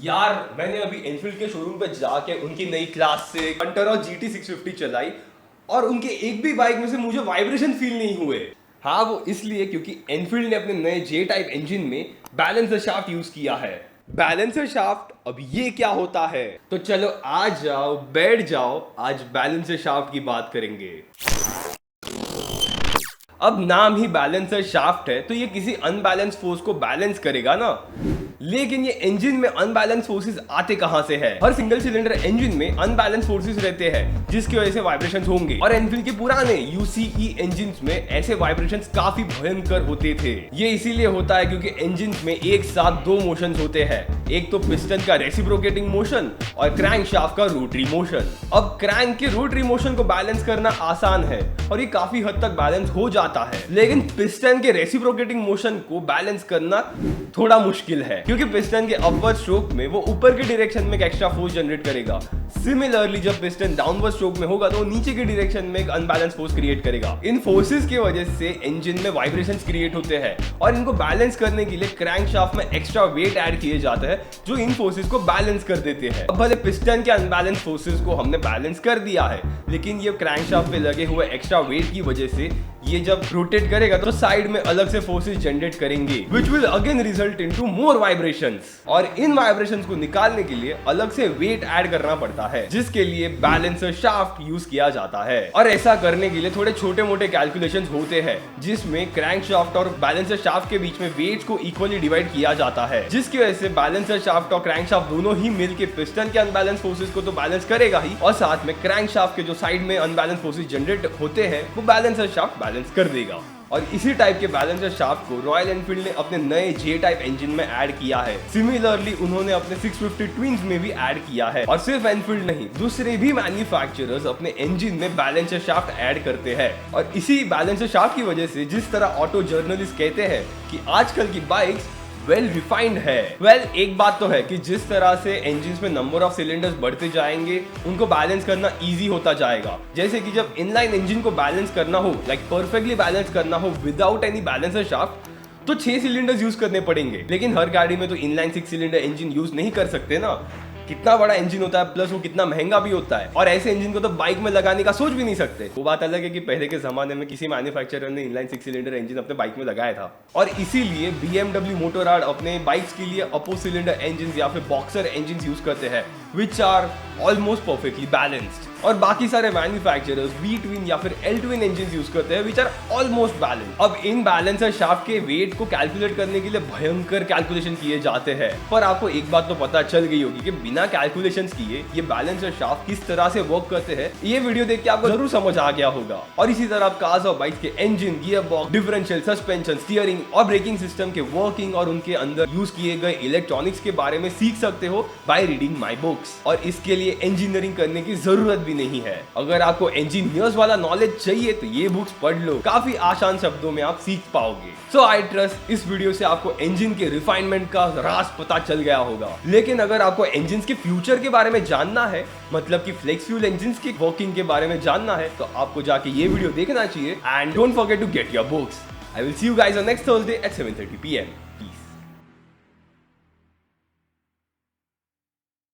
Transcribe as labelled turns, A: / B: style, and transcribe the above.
A: यार मैंने अभी एनफील्ड के शोरूम पे जाके उनकी नई क्लास से हंटर और GT 650 चलाई और उनके एक भी बाइक में से मुझे वाइब्रेशन फील नहीं हुए। हाँ, वो इसलिए क्योंकि एनफील्ड ने अपने नए जे टाइप इंजन में बैलेंसर शाफ्ट यूज किया है। बैलेंसर शाफ्ट, अब ये क्या होता है? तो चलो आ जाओ, बैठ जाओ, आज बैलेंसर शाफ्ट की बात करेंगे। अब नाम ही बैलेंसर शाफ्ट है तो ये किसी अनबैलेंस फोर्स को बैलेंस करेगा ना, लेकिन ये इंजन में अनबैलेंस फोर्सेस आते कहां से है? हर सिंगल सिलेंडर इंजन में अनबैलेंस फोर्सेस रहते हैं जिसकी वजह से वाइब्रेशंस होंगे और एनफील्ड के पुराने UCE इंजन्स में ऐसे वाइब्रेशंस काफी भयंकर होते थे। ये इसीलिए होता है क्योंकि इंजन्स में एक साथ दो मोशंस होते हैं, एक तो पिस्टन का रेसिप्रोकेटिंग मोशन और क्रैंक शाफ्ट का रोटरी मोशन। अब क्रैंक के रोटरी मोशन को बैलेंस करना आसान है और ये काफी हद तक बैलेंस हो जाता है, लेकिन पिस्टन के रेसिप्रोकेटिंग मोशन को बैलेंस करना थोड़ा मुश्किल है क्योंकि पिस्टन के अपवर्ड स्ट्रोक में वो ऊपर के डायरेक्शन में एक एक्स्ट्रा फोर्स जनरेट करेगा। सिमिलरली जब पिस्टन डाउनवर्ड स्ट्रोक में होगा तो वो नीचे के डायरेक्शन में एक अनबैलेंस फोर्स क्रिएट करेगा। इन फोर्सेस की वजह से इंजन में वाइब्रेशंस क्रिएट होते हैं और इनको बैलेंस करने के लिए क्रैंकशाफ्ट में एक्स्ट्रा वेट ऐड किए जाते हैं जो इन फोर्सेस को बैलेंस कर देते हैं। अब भले पिस्टन के अनबैलेंस फोर्सेस को हमने बैलेंस कर दिया है, लेकिन ये क्रैंकशाफ्ट पे लगे हुए एक्स्ट्रा वेट की वजह से ये जब रोटेट करेगा तो साइड में अलग से फोर्सेस जनरेट करेंगे which will again result into more vibrations, और इन वाइब्रेशंस को निकालने के लिए अलग से वेट ऐड करना पड़ता है जिसके लिए बैलेंसर शाफ्ट यूज किया जाता है। और ऐसा करने के लिए थोड़े छोटे मोटे कैलकुलेशंस होते हैं जिसमें क्रैंक शाफ्ट और बैलेंसर शाफ्ट के बीच में वेट्स को इक्वली डिवाइड किया जाता है, जिसकी वजह से बैलेंसर शाफ्ट और क्रैंक शाफ्ट दोनों ही मिलकर पिस्टन के अनबैलेंस फोर्सेस को तो बैलेंस करेगा ही, और साथ में क्रैंक शाफ्ट के जो साइड में अनबैलेंस फोर्सेस जनरेट होते हैं वो बैलेंसर शाफ्ट बैलेंस कर देगा। और इसी टाइप के बैलेंसर शाफ्ट को रॉयल एनफील्ड ने अपने नए जे टाइप इंजन में ऐड किया है। सिमिलरली उन्होंने अपने 650 ट्विंस में भी ऐड किया है, और सिर्फ एनफील्ड नहीं, दूसरे भी मैन्युफैक्चरर्स अपने इंजन में बैलेंसर शाफ्ट ऐड करते हैं। और इसी बैलेंसर शाफ्ट की वजह से जिस तरह ऑटो जर्नलिस्ट कहते हैं कि आजकल की बाइक्स वेल रिफाइंड है। एक बात तो है कि जिस तरह से इंजन्स में नंबर ऑफ सिलेंडर्स बढ़ते जाएंगे उनको बैलेंस करना इजी होता जाएगा। जैसे कि जब इनलाइन इंजन को बैलेंस करना हो, लाइक परफेक्टली बैलेंस करना हो विदाउट एनी बैलेंसर शाफ्ट, तो 6 सिलेंडर्स यूज करने पड़ेंगे, लेकिन हर गाड़ी में तो इनलाइन 6 सिलेंडर इंजन यूज नहीं कर सकते ना। कितना बड़ा इंजन होता है, प्लस वो कितना महंगा भी होता है, और ऐसे इंजन को तो बाइक में लगाने का सोच भी नहीं सकते। वो बात अलग है कि पहले के जमाने में किसी मैन्युफैक्चरर ने इनलाइन 6 सिलेंडर इंजन अपने बाइक में लगाया था, और इसीलिए BMW मोटोरॉड अपने बाइक्स के लिए अपोज सिलेंडर इंजन या फिर बॉक्सर इंजन यूज करते हैं which are almost perfectly balanced, और बाकी सारे मैन्युफैक्चरर्स V ट्विन या फिर L ट्विन इंजन यूज करते हैं विच आर ऑलमोस्ट बैलेंस्ड। अब इन बैलेंसर शाफ्ट के वेट को कैलकुलेट करने के लिए भयंकर कैलकुलेशन किए जाते हैं, पर आपको एक बात तो पता चल गई होगी कि बिना कैलकुलेशंस किए ये बैलेंसर शाफ्ट किस तरह से वर्क करते हैं। ये वीडियो देख के आपको जरूर समझ आ गया होगा। और इसी तरह आप कार्स और बाइक्स के engine, gear box, differential, suspension, steering और ब्रेकिंग सिस्टम के वर्किंग और उनके अंदर यूज किए गए इलेक्ट्रॉनिक्स के बारे में सीख सकते हो बाय रीडिंग माय बुक्स, और इसके लिए इंजीनियरिंग करने की जरूरत भी नहीं है। अगर आपको इंजीनियर्स वाला नॉलेज चाहिए तो ये बुक्स पढ़ लो, काफी आसान शब्दों में आप सीख पाओगे। सो आई ट्रस्ट इस वीडियो से आपको इंजन के रिफाइनमेंट का राज पता चल गया होगा। लेकिन अगर आपको इंजन के फ्यूचर के बारे में जानना है, मतलब कि फ्लेक्स फ्यूल इंजन की वर्किंग के बारे में जानना है, तो आपको जाके ये वीडियो देखना चाहिए। And don't forget to get your books. I will see you guys on next Thursday at 7:30 PM